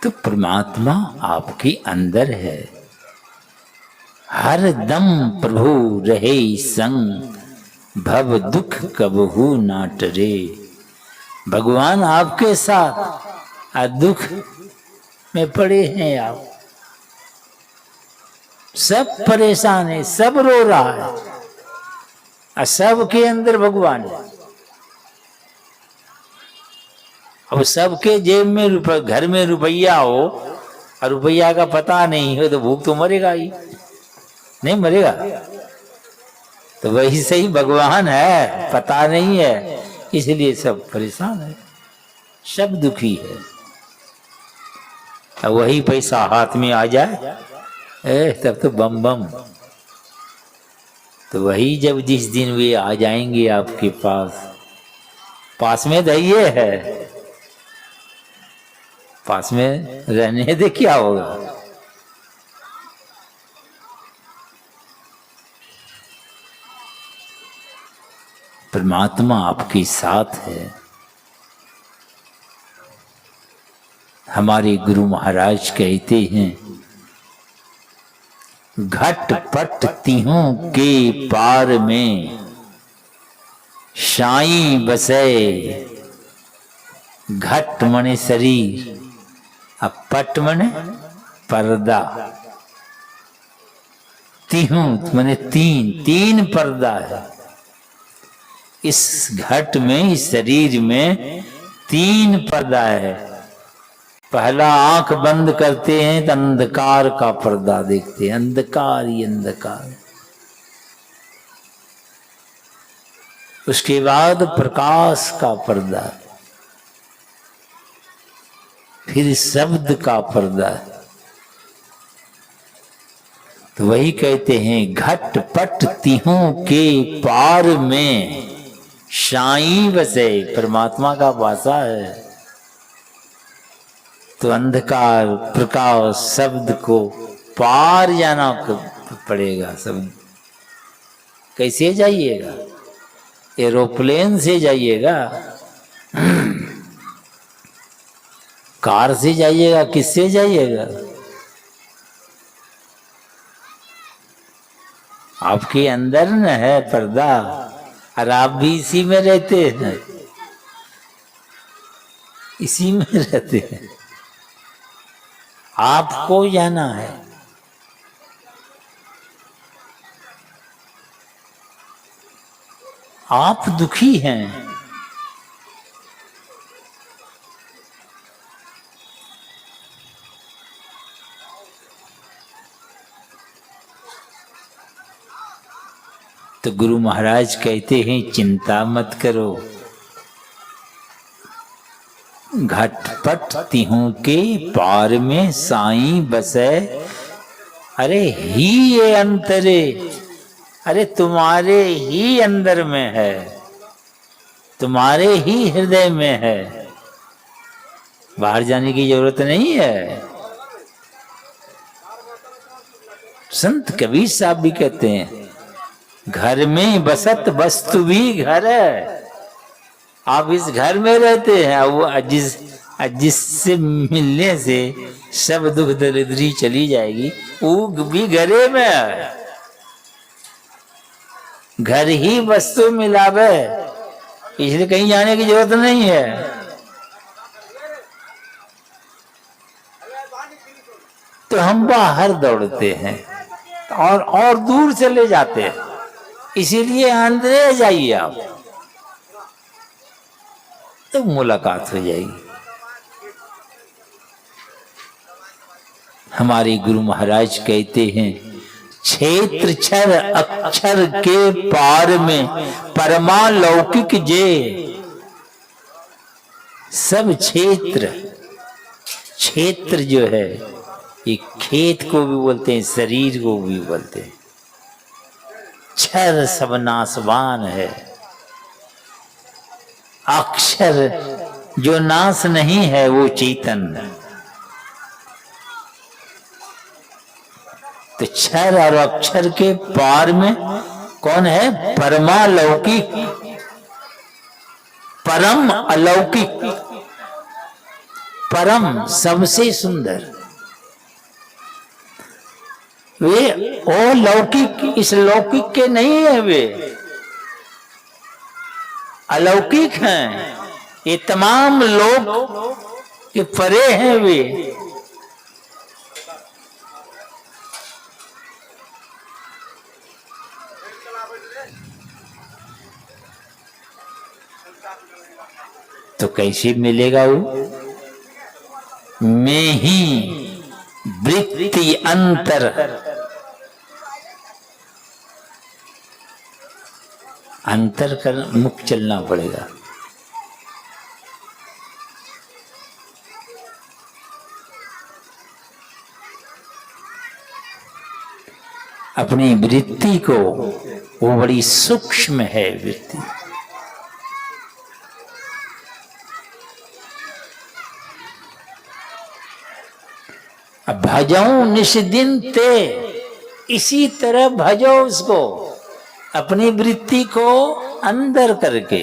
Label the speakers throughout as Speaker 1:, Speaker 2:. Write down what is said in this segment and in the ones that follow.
Speaker 1: तो परमात्मा आपके अंदर है, हर दम प्रभु रहे संग, भव दुख कबहू ना टरे। भगवान आपके साथ और दुख में पड़े हैं आप, सब परेशान है, सब रो रहा है और सबके अंदर भगवान है। अब सबके जेब में रुपया, घर में रुपया हो और रुपया का पता नहीं हो तो भूख तो मरेगा ही, नहीं मरेगा। तो वही सही भगवान है, पता नहीं है, इसलिए सब परेशान है, सब दुखी है। अब वही पैसा हाथ में आ जाए तब तो बम बम। तो वही जब जिस दिन वे आ जाएंगे आपके पास में धैर्य है, पास में रहने दे, क्या होगा। परमात्मा आपके साथ है। हमारे गुरु महाराज कहते हैं, घट पट तिहों के पार में साईं बसे। घट मने शरीर, अब पट मने पर्दा, तिहों मने तीन पर्दा है। इस घट में, इस शरीर में 3 पर्दा है। पहला आंख बंद करते हैं तो अंधकार का पर्दा देखते हैं, अंधकार ही अंधकार। उसके बाद प्रकाश का पर्दा, फिर शब्द का पर्दा। तो वही कहते हैं, घट पट तिहों के पार में साईं बसे। परमात्मा का वासा है तो अंधकार प्रकाश शब्द को पार जाना पड़ेगा। सब कैसे जाइएगा? एरोप्लेन से जाइएगा, कार से जाइएगा, किससे जाइएगा? आपके अंदर न है पर्दा और आप भी इसी में रहते हैं, इसी में रहते हैं। आपको जाना है। आप दुखी हैं, तो गुरु महाराज कहते हैं, चिंता मत करो। घटपट तिहों के पार में साईं बसे। अरे ही ये अंतरे, अरे तुम्हारे ही अंदर में है, तुम्हारे ही हृदय में है, बाहर जाने की जरूरत नहीं है। संत कबीर साहब भी कहते हैं, घर में बसत वस्तु भी घर है। आप इस घर में रहते हैं, वो जिससे मिलने से सब दुख दरिद्री चली जाएगी, वो भी घरे में है। घर ही वस्तु मिलावे, इसलिए कहीं जाने की जरूरत नहीं है। तो हम बाहर दौड़ते हैं और दूर चले जाते हैं, इसीलिए अंदर जाइए आप, तो मुलाकात हो जाएगी। हमारे गुरु महाराज कहते हैं, क्षेत्र क्षर अक्षर के पार में परमालौकिक जे। सब क्षेत्र जो है, ये खेत को भी बोलते हैं, शरीर को भी बोलते हैं। क्षर सब नाशवान है, अक्षर जो नाश नहीं है वो चेतन। तो क्षर और अक्षर के पार में कौन है? परमालौकिक, परम अलौकिक। परम, सबसे सुंदर। वे ओ लौकिक इस लौकिक के नहीं है, वे अलौकिक हैं। ये तमाम लोग के परे हैं वे। तो कैसे मिलेगा वो? मैं ही वृत्ति अंतर, अंतर कर मुख चलना पड़ेगा। अपनी वृत्ति को, वो बड़ी सूक्ष्म है वृत्ति। अब भजो निष्दिन ते, इसी तरह भजो उसको, अपनी वृत्ति को अंदर करके।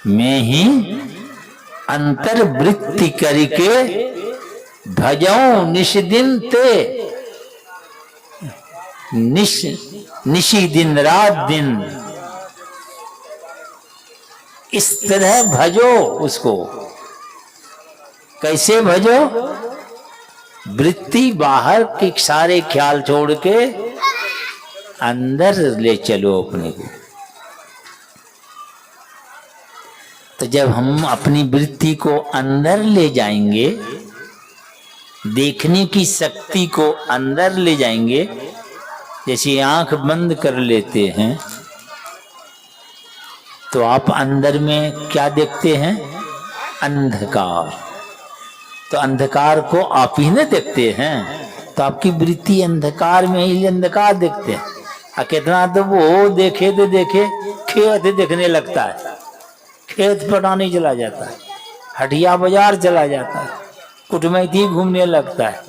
Speaker 1: मैं ही अंतर्वृत्ति करके भजो निष्दिन ते, निशी दिन रात दिन, इस तरह भजो उसको। कैसे भजो? वृत्ति बाहर के सारे ख्याल छोड़ के अंदर ले चलो अपने को। तो जब हम अपनी वृत्ति को अंदर ले जाएंगे, देखने की शक्ति को अंदर ले जाएंगे, जैसे आंख बंद कर लेते हैं तो आप अंदर में क्या देखते हैं? अंधकार। तो अंधकार को आप ही न देखते हैं, तो आपकी वृत्ति अंधकार में ही अंधकार देखते हैं। और कितना तो वो देखे तो देखे, खेत देखने लगता है, खेत पटाने चला जाता है, हटिया बाजार चला जाता है, कुटमैती घूमने लगता है।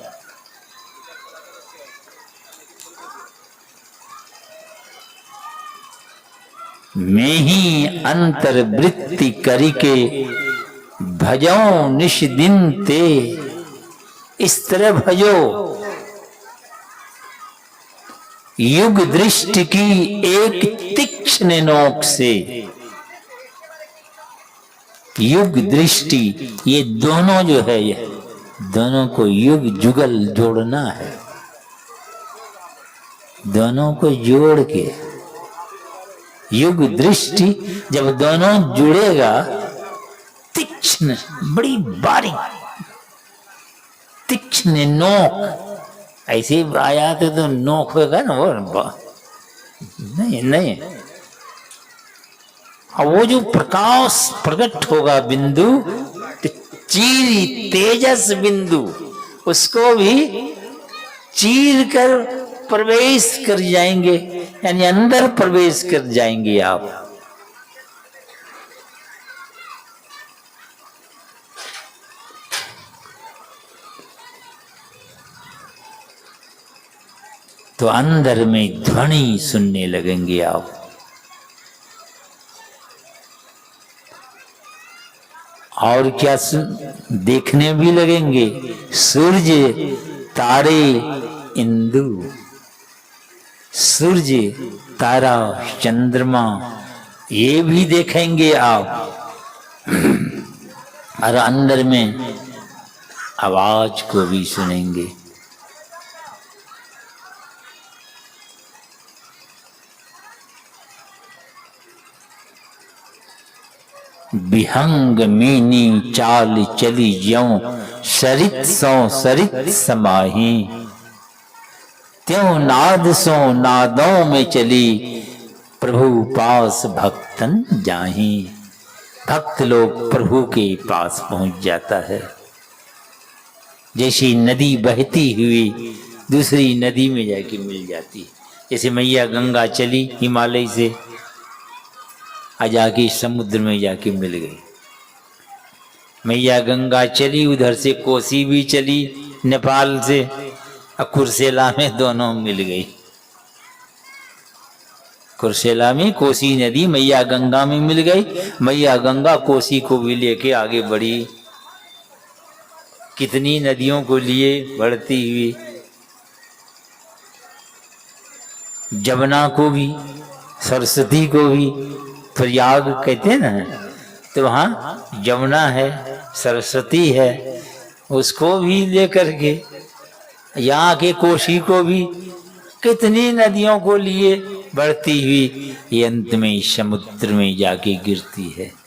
Speaker 1: मैं ही अंतर्वृत्ति करके भजो निष्दिन ते, इस तरह भजो। युग दृष्टि की एक तीक्ष्ण नोक से, युग दृष्टि, ये दोनों जो है, ये दोनों को युग जुगल जोड़ना है, दोनों को जोड़ के। युग दृष्टि जब दोनों जुड़ेगा, तीक्ष्ण, बड़ी बारीक तीक्ष्ण नोक, ऐसे आया तो नोक होगा ना वो, नहीं नहीं। और वो जो प्रकाश प्रकट होगा बिंदु, तो चीरी तेजस बिंदु, उसको भी चीर कर प्रवेश कर जाएंगे, यानी अंदर प्रवेश कर जाएंगे आप। तो अंदर में ध्वनि सुनने लगेंगे आप। और क्या देखने भी लगेंगे? सूर्य, तारे, इंदु। सूर्य, तारा, चंद्रमा, ये भी देखेंगे आप। और अंदर में आवाज को भी सुनेंगे। विहंग मीनी चाल चली ज्यों, सरित सो सरित समाही। त्यों नाद सो नादों में चली, प्रभु पास भक्तन जाही। भक्त लोग प्रभु के पास पहुंच जाता है। जैसी नदी बहती हुई दूसरी नदी में जाके मिल जाती है। जैसे मैया गंगा चली हिमालय से, जाके समुद्र में जाके मिल गई। मैया गंगा चली, उधर से कोसी भी चली नेपाल से, और कुर्सेला में दोनों मिल गई। कुर्सेला में कोसी नदी मैया गंगा में मिल गई। मैया गंगा कोसी को भी लेके आगे बढ़ी। कितनी नदियों को लिए बढ़ती हुई, जमुना को भी, सरस्वती को भी, प्रयाग कहते हैं ना, तो वहाँ जमुना है, सरस्वती है, उसको भी लेकर के यहाँ के कोसी को भी, कितनी नदियों को लिए बढ़ती हुई, ये अंत में समुद्र में जाके गिरती है।